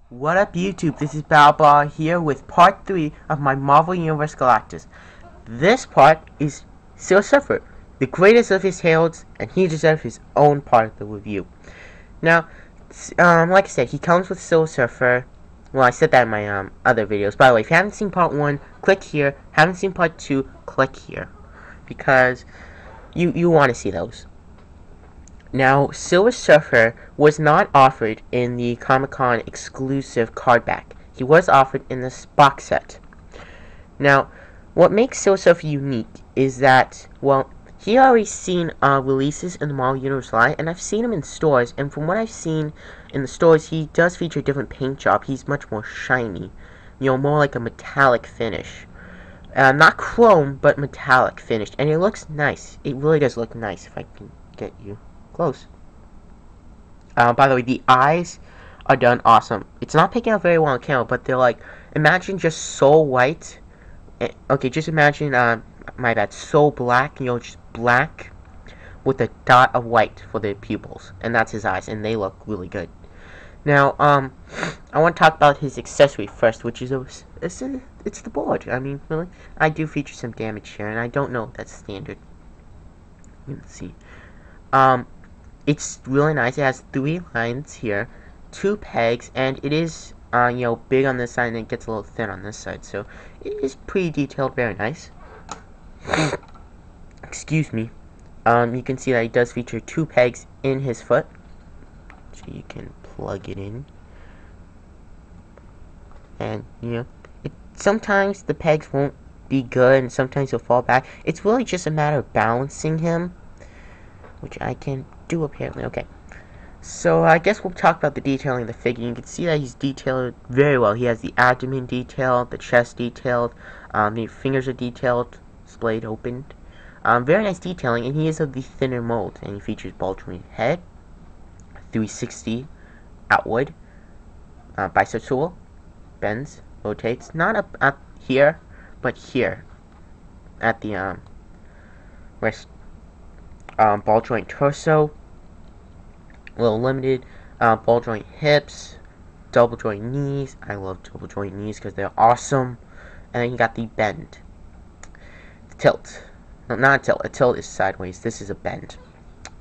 What up YouTube, this is Balbar here with part 3 of my Marvel Universe Galactus. This part is Silver Surfer, the greatest of his heralds, and he deserves his own part of the review. Now, like I said, he comes with Silver Surfer. Well, I said that in my other videos. By the way, if you haven't seen part 1, click here. Haven't seen part 2, click here. Because you want to see those. Now, Silver Surfer was not offered in the Comic-Con exclusive card back. He was offered in this box set. Now, what makes Silver Surfer unique is that, well, he already seen releases in the Marvel Universe line, and I've seen him in stores, and from what I've seen in the stores, he does feature a different paint job. He's much more shiny, more like a metallic finish. Not chrome, but metallic finished, and it looks nice. It really does look nice if I can get you close. By the way, the eyes are done awesome. It's not picking up very well on camera, but they're like, imagine just so white. Okay, just imagine, my bad, so black, just black with a dot of white for the pupils, and that's his eyes, and they look really good. Now, I want to talk about his accessory first, which is it's the board. I mean, really, I do feature some damage here, and I don't know if that's standard. Let's see. It's really nice. It has 3 lines here, 2 pegs, and it is, big on this side, and it gets a little thin on this side. So it is pretty detailed, very nice. Excuse me. You can see that it does feature 2 pegs in his foot, so you can plug it in. And sometimes the pegs won't be good, and sometimes he'll fall back. It's really just a matter of balancing him, which I can do apparently. Okay, so I guess we'll talk about the detailing of the figure. You can see that he's detailed very well. He has the abdomen detailed, the chest detailed, the fingers are detailed, splayed opened. Very nice detailing, and he is of the thinner mold, and he features ball joint head, 360 outward, bicep swivel, bends, rotates, not up here, but here at the wrist. Ball joint torso, a little limited, ball joint hips, double joint knees. I love double joint knees because they're awesome. And then you got the bend. The tilt. No, not a tilt. A tilt is sideways. This is a bend.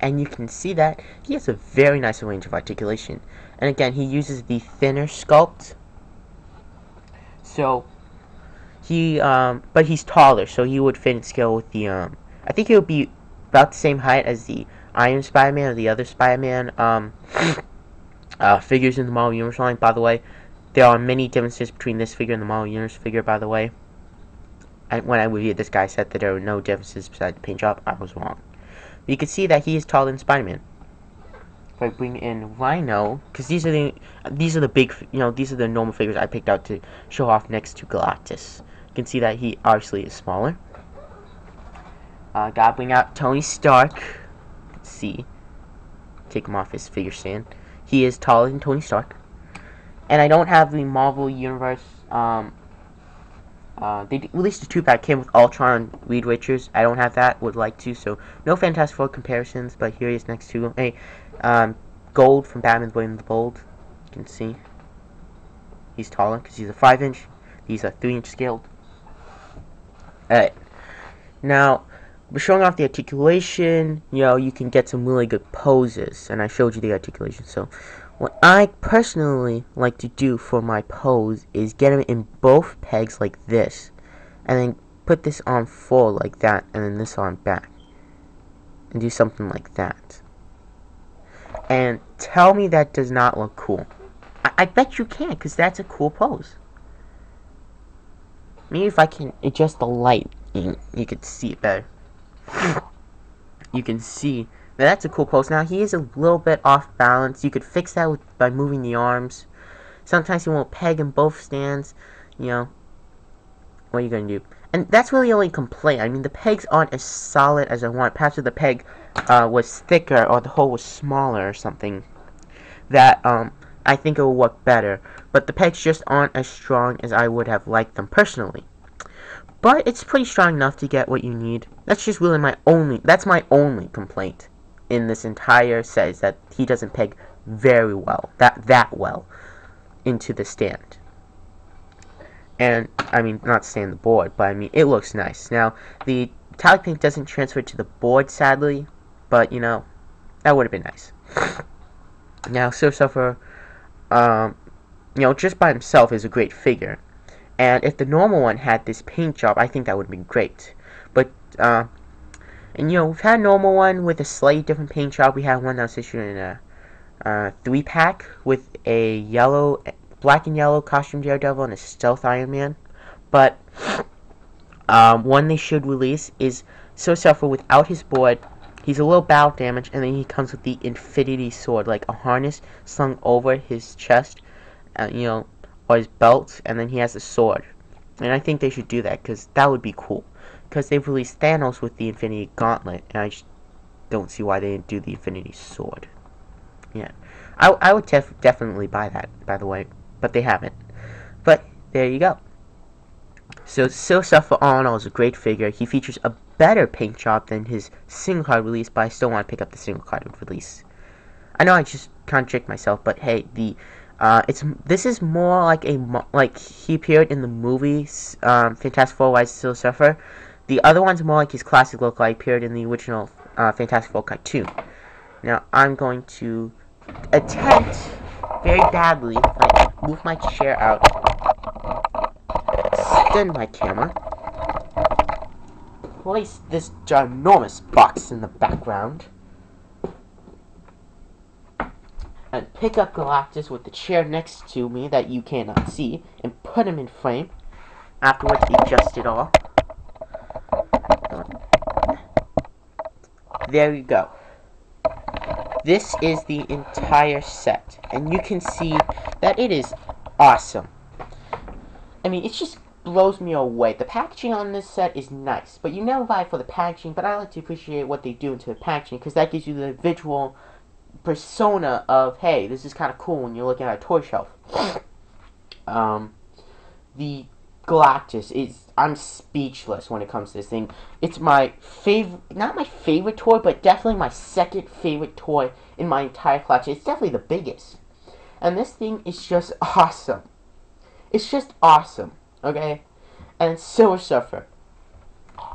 And you can see that he has a very nice range of articulation. And again, he uses the thinner sculpt. So, but he's taller, so he would fit in scale with the, I think he would be about the same height as the Iron Spider-Man or the other Spider-Man figures in the Marvel Universe line. By the way, there are many differences between this figure and the Marvel Universe figure, by the way. When I reviewed this guy, I said that there were no differences besides the paint job. I was wrong. But you can see that he is taller than Spider-Man. If I bring in Rhino, because these are the big, these are the normal figures I picked out to show off next to Galactus. You can see that he obviously is smaller. Gotta bring out Tony Stark. Let's see. Take him off his figure stand. He is taller than Tony Stark. And I don't have the Marvel Universe. They released a 2-pack, came with Ultron and Reed Richards. I don't have that. Would like to. So no Fantastic Four comparisons. But here he is next to a Gold from Batman the the Bold. You can see he's taller because he's a 5-inch. These are 3-inch scaled. Alright. Now, we're showing off the articulation. You can get some really good poses, and I showed you the articulation. So what I personally like to do for my pose is get him in both pegs like this, and then put this on forward like that, and then this on back, and do something like that. And tell me that does not look cool. I bet you can, because that's a cool pose. Maybe if I can adjust the light, you could see it better. You can see that that's a cool pose. Now, he is a little bit off balance. You could fix that by moving the arms. Sometimes he won't peg in both stands. What are you going to do? And that's really the only complaint. I mean, the pegs aren't as solid as I want. Perhaps if the peg was thicker or the hole was smaller or something, that I think it will work better. But the pegs just aren't as strong as I would have liked them personally. But it's pretty strong enough to get what you need. That's just really my only complaint in this entire set, is that he doesn't peg very well, that well. into the stand. And, I mean, not stand the board, but I mean, it looks nice. Now, the metallic paint doesn't transfer to the board, sadly, but, you know, that would have been nice. Now, Silver Surfer, you know, just by himself is a great figure. And if the normal one had this paint job, I think that would have been great. But, and, you know, we've had a normal one with a slightly different paint job. We had one that was issued in a 3-pack with a black and yellow costume Daredevil and a stealth Iron Man. But one they should release is Silver Surfer without his board. He's a little battle damage, and then he comes with the Infinity Sword, like a harness slung over his chest, you know, or his belt, and then he has a sword. And I think they should do that, because that would be cool. Because they've released Thanos with the Infinity Gauntlet, and I just don't see why they didn't do the Infinity Sword. Yeah, I would definitely buy that, by the way, but they haven't. But there you go. So Silver Surfer all in all is a great figure. He features a better paint job than his single card release, but I still want to pick up the single card release. I know I just contradict myself, but hey, this is more like he appeared in the movies, Fantastic Four: Rise of Silver Surfer. The other one's more like his classic look, like appeared in the original Fantastic Four cartoon. Now I'm going to attempt very badly if I move my chair out, extend my camera, place this ginormous box in the background, and pick up Galactus with the chair next to me that you cannot see, and put him in frame. Afterwards, adjust it all. There you go. This is the entire set, and you can see that it is awesome. I mean, it just blows me away. The packaging on this set is nice, but you never buy it for the packaging, but I like to appreciate what they do into the packaging, because that gives you the visual persona of, hey, this is kind of cool when you're looking at a toy shelf. The Galactus is, I'm speechless when it comes to this thing. It's my favorite, not my favorite toy, but definitely my second favorite toy in my entire collection. It's definitely the biggest. And this thing is just awesome. It's just awesome, okay? And Silver Surfer.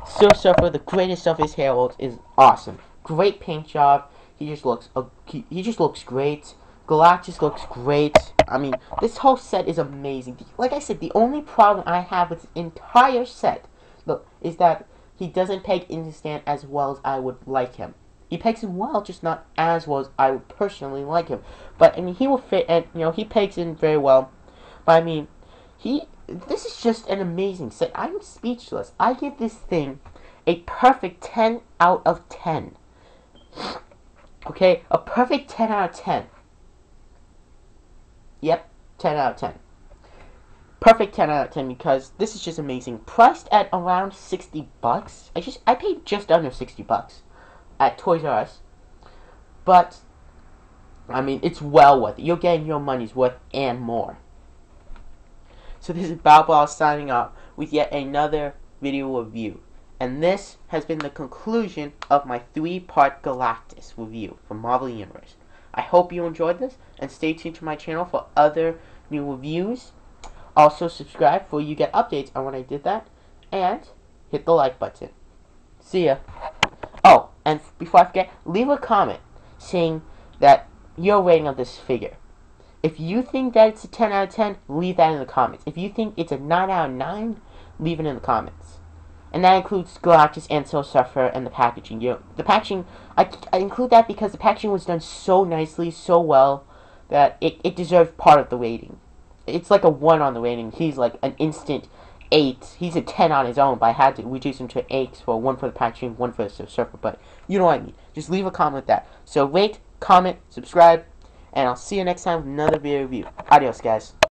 Silver Surfer, the greatest of his heralds, is awesome. Great paint job. He just looks great. Galactus looks great. I mean, this whole set is amazing. Like I said, the only problem I have with the entire set, look, is that he doesn't peg into stand as well as I would like him. He pegs in well, just not as well as I would personally like him. But I mean, he will fit, and you know, he pegs in very well. But I mean, this is just an amazing set. I'm speechless. I give this thing a perfect 10 out of 10. Okay, a perfect 10 out of 10. Yep, 10 out of 10. Perfect 10 out of 10 because this is just amazing. Priced at around $60. I paid just under $60 at Toys R Us. But I mean, it's well worth it. You're getting your money's worth and more. So this is Balbal signing off with yet another video review. And this has been the conclusion of my 3-part Galactus review from Marvel Universe. I hope you enjoyed this, and stay tuned to my channel for other new reviews. Also subscribe so you get updates on when I did that, and hit the like button. See ya. Oh, and before I forget, leave a comment saying that your rating of this figure. If you think that it's a 10 out of 10, leave that in the comments. If you think it's a 9 out of 9, leave it in the comments. And that includes Galactus and Silver Surfer and the packaging. You know, the packaging, I include that because the packaging was done so nicely, so well, that it deserves part of the rating. It's like a 1 on the rating. He's like an instant 8. He's a 10 on his own, but I had to reduce him to 8 for 1 for the packaging, 1 for the Silver Surfer. But you know what I mean. Just leave a comment with that. So rate, comment, subscribe, and I'll see you next time with another video review. Adios, guys.